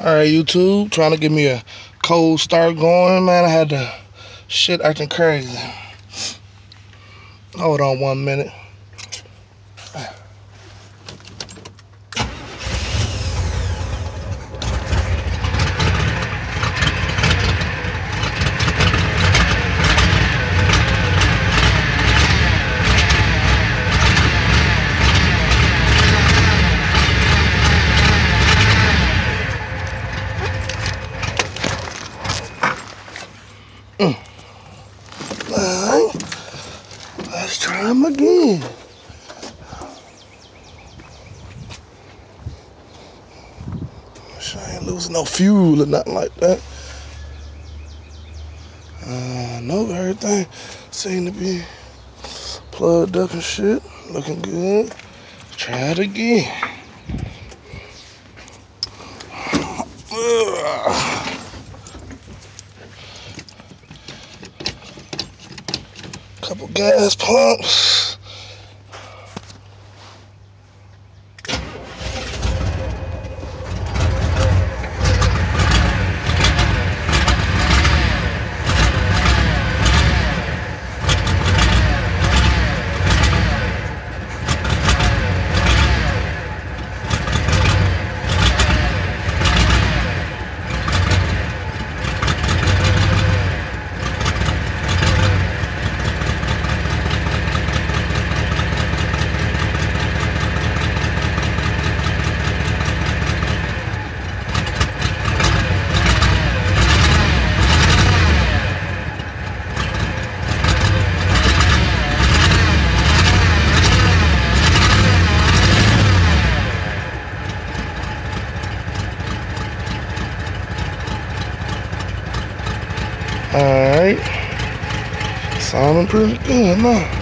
Alright, YouTube, trying to get me a cold start going, man. I had the shit acting crazy. Hold on 1 minute. Alright, let's try them again. I ain't losing no fuel or nothing like that. No, everything seem to be plugged up and shit. Looking good. Try it again. Couple gas pumps. Alright, sounding pretty good now.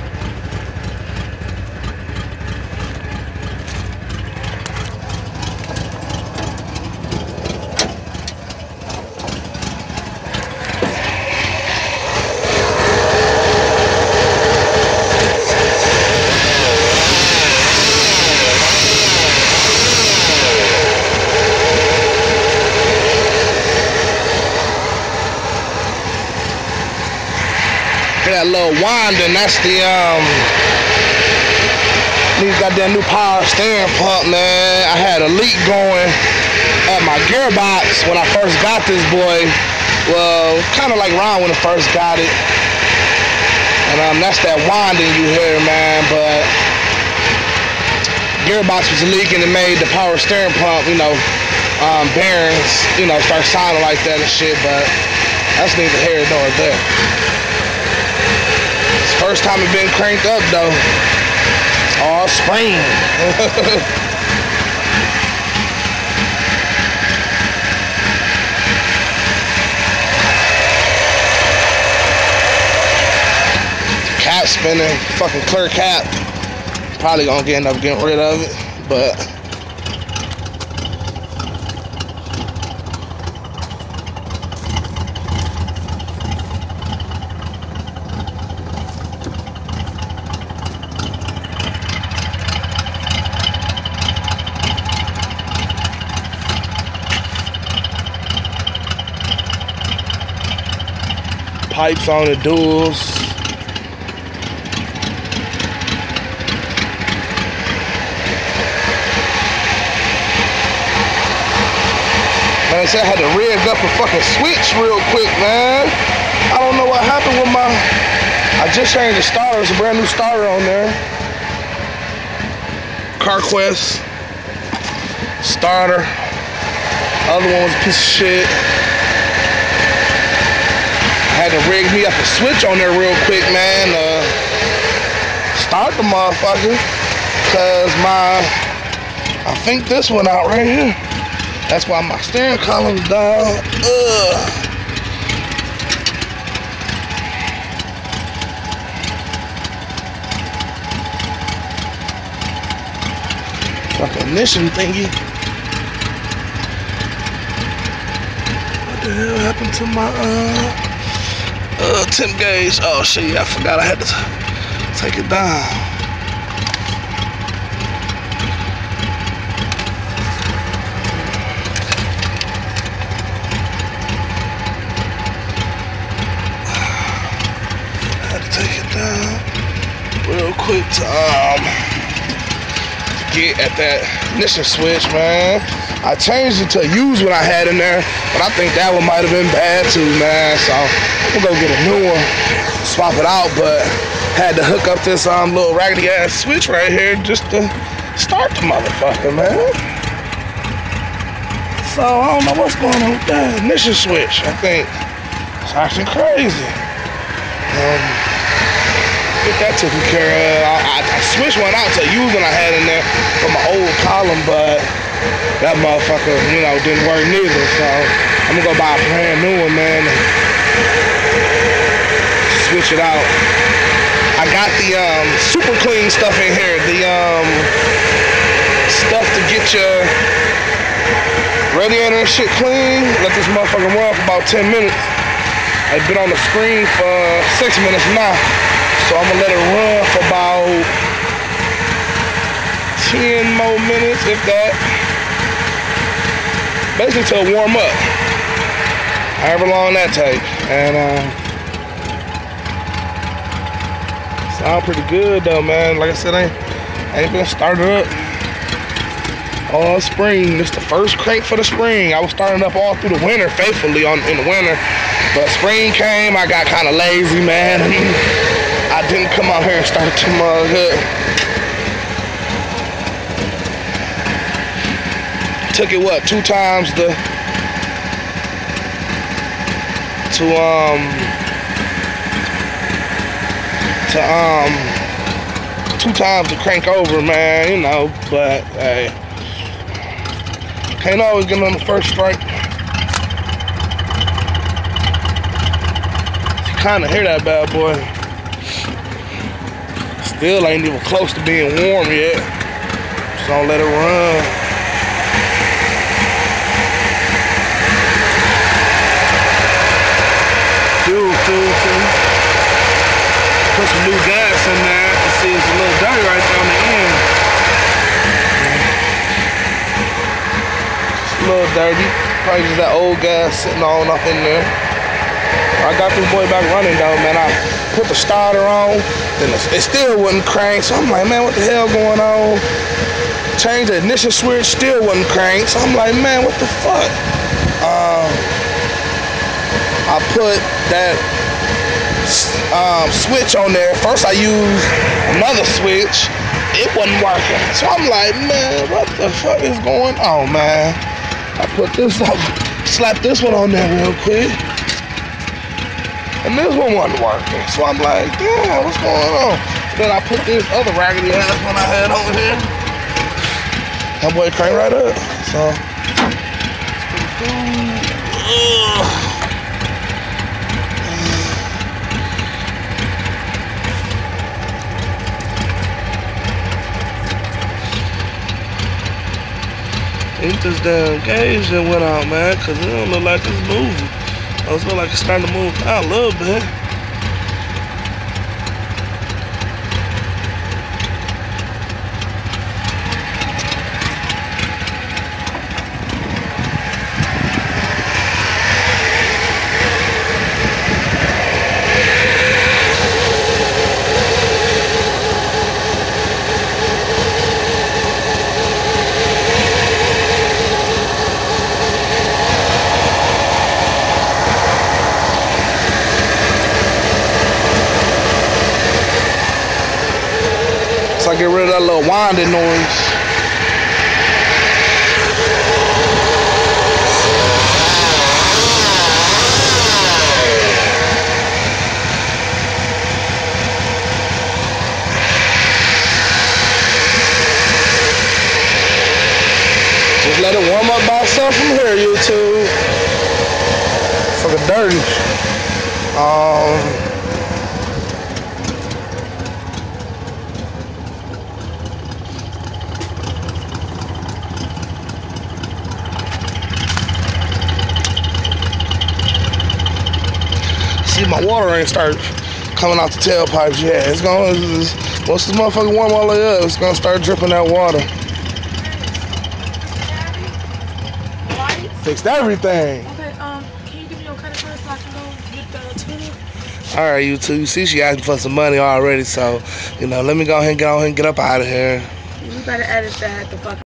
That little winding, that's the these goddamn new power steering pump, man. I had a leak going at my gearbox when I first got this boy. Well, kind of like Ron when I first got it. And that's that winding you hear, man. But gearbox was leaking and made the power steering pump, bearings, start sounding like that and shit. But that's neither here nor there. First time it been cranked up though. All spring. Cap spinning, fucking clear cap. Probably gonna end up getting rid of it, but pipes on the duals. Man, they said I had to rig up a fucking switch real quick, man. I don't know what happened with I just changed the starter. There's a brand new starter on there. CarQuest starter. Other one was a piece of shit. Had to rig me up a switch on there real quick, man. Start the motherfucker. Cause I think this one out right here. That's why my steering column's down. Fucking ignition thingy. What the hell happened to my temp gauge? Oh shit, I forgot I had to take it down. do to get at that ignition switch, man. I changed it to use what I had in there, but I think that one might have been bad too, man. So I'm gonna go get a new one, swap it out, but had to hook up this little raggedy ass switch right here just to start the motherfucker, man. So I don't know what's going on with that ignition switch. I think it's actually crazy. Get that taken care of. I switched one out to use one I had in there from my old column, but that motherfucker, you know, didn't work neither. So I'm gonna go buy a brand new one, man, and switch it out. I got the super clean stuff in here. The stuff to get your radiator and shit clean. Let this motherfucker run for about 10 minutes. I've been on the screen for 6 minutes now. So I'm gonna let it run for about 10 more minutes, if that. Basically till it warm up. However long that takes. And sound pretty good though, man. Like I said, I ain't been started up all spring. This the first crank for the spring. I was starting up all through the winter, faithfully in the winter. But spring came, I got kind of lazy, man. I didn't come out here and start too much good. Took it what, 2 times to 2 times to crank over, man, you know, but hey, can't always get on the first strike. You kinda hear that bad boy. Still ain't even close to being warm yet. Just don't let it run. Fuel. Put some new gas in there. You see it's a little dirty right there on the end. It's a little dirty. Probably just that old gas sitting on up in there. I got this boy back running though, man. I put the starter on, then it still wouldn't crank. So I'm like, man, what the hell going on? Changed the ignition switch, still wouldn't crank. So I'm like, man, what the fuck? I put that switch on there. First I used another switch. It wasn't working. So I'm like, man, what the fuck is going on, man? I put this up, slapped this one on there real quick. And this one wasn't working. So I'm like, damn, what's going on? Then I put this other raggedy ass one I had over here. That boy cranked right up. So it's pretty cool. Ain't this damn gauge that went out, man, cause it don't look like it's moving. It look like it's starting to move out a little bit. So I get rid of that little winding noise. Just let it warm up by itself from here, YouTube. Fucking dirty. See, my water ain't start coming out the tailpipes yet. It's gonna, once this motherfucker warm all the way up, it's gonna start dripping that water. Fixed everything. Okay, can you give me your credit card so I can go get the tuner? All right, you two. You see, she asking for some money already, so, you know, let me go ahead and get up out of here. You better edit that the fuck